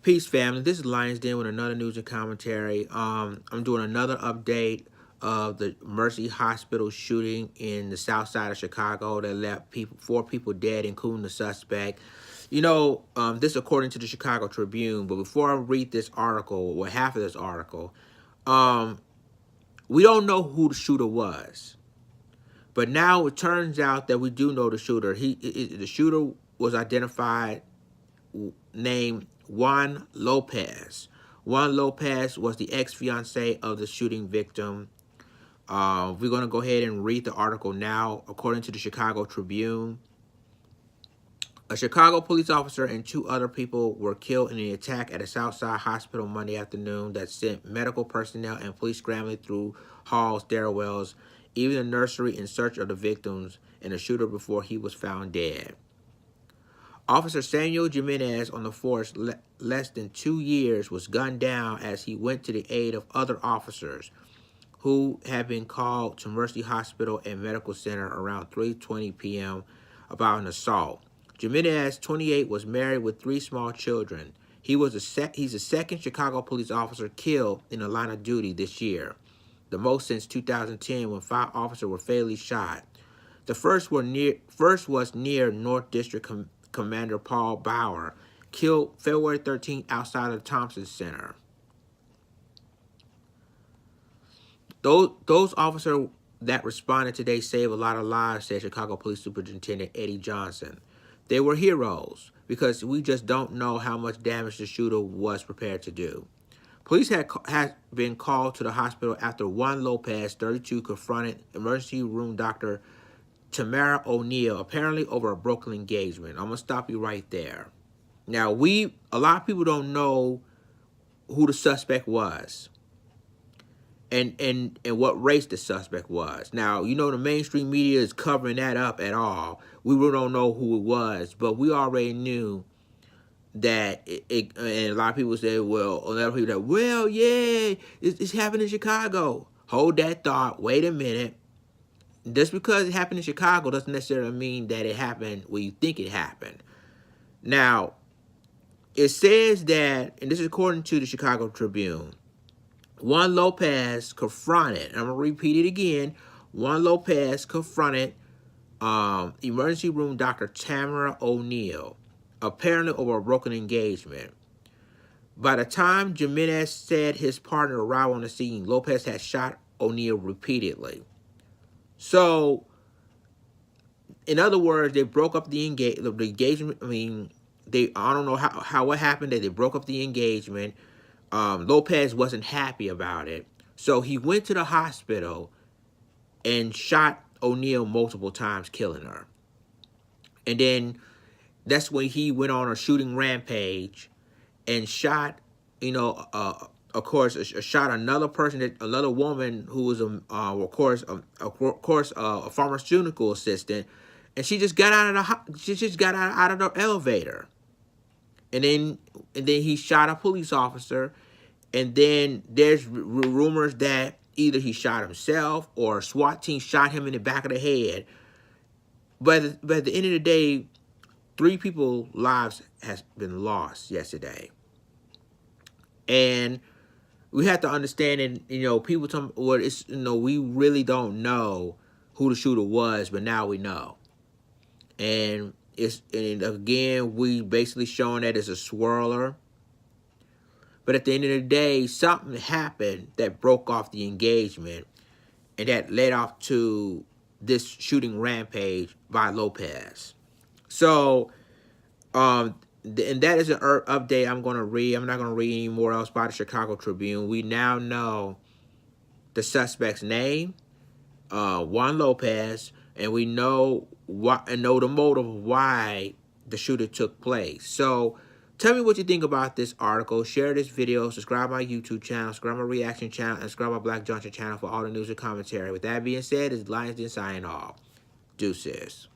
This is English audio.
Peace, family. This is Lions Den with another news and commentary. I'm doing another update of the Mercy Hospital shooting in the south side of Chicago that left four people dead, including the suspect. This according to the Chicago Tribune. But before I read this article, or half of this article, we don't know who the shooter was. But now it turns out that we do know the shooter. The shooter was identified, named Juan Lopez. Juan Lopez was the ex-fiancé of the shooting victim. We're going to go ahead and read the article now. According to the Chicago Tribune, a Chicago police officer and two other people were killed in an attack at a Southside hospital Monday afternoon that sent medical personnel and police scrambling through halls, stairwells, even a nursery in search of the victims and the shooter before he was found dead. Officer Samuel Jimenez on the force less than 2 years was gunned down as he went to the aid of other officers who had been called to Mercy Hospital and Medical Center around 3:20 p.m. about an assault. Jimenez, 28, was married with 3 small children. He's the second Chicago police officer killed in the line of duty this year, the most since 2010 when 5 officers were fatally shot. The first was near North District Commander Paul Bauer, killed February 13th outside of the Thompson Center. Those officers that responded today saved a lot of lives, said Chicago Police Superintendent Eddie Johnson. They were heroes because we just don't know how much damage the shooter was prepared to do. Police had been called to the hospital after Juan Lopez, 32, confronted emergency room doctor Tamara O'Neal, apparently over a broken engagement. I'm going to stop you right there. Now, a lot of people don't know who the suspect was and what race the suspect was. Now, the mainstream media is covering that up at all. We really don't know who it was, but we already knew that and a lot of people say, yeah, it's happened in Chicago. Hold that thought. Wait a minute. Just because it happened in Chicago doesn't necessarily mean that it happened where you think it happened. Now, it says that, and this is according to the Chicago Tribune, Juan Lopez confronted, and I'm going to repeat it again, Juan Lopez confronted emergency room doctor Tamara O'Neal, apparently over a broken engagement. By the time Jimenez said his partner arrived on the scene, Lopez had shot O'Neal repeatedly. So, in other words, they broke up the engagement. I don't know what happened. They broke up the engagement. Lopez wasn't happy about it. So he went to the hospital and shot O'Neal multiple times, killing her. And then that's when he went on a shooting rampage and shot, of course, shot another person, another woman who was a pharmaceutical assistant, and she just got out of the elevator, and then he shot a police officer, and then there's rumors that either he shot himself or a SWAT team shot him in the back of the head. But at the end of the day, 3 people's lives has been lost yesterday. And we have to understand that, people tell me, we really don't know who the shooter was, but now we know. And again, we basically showing that it's a swirler. But at the end of the day, something happened that broke off the engagement, and that led off to this shooting rampage by Lopez. So, and that is an update I'm going to read. I'm not going to read any more else by the Chicago Tribune. We now know the suspect's name, Juan Lopez, and we know the motive of why the shooter took place. So, tell me what you think about this article. Share this video. Subscribe my YouTube channel. Subscribe my reaction channel. And subscribe my Black Junction channel for all the news and commentary. With that being said, it's Lions Den signing off. Deuces.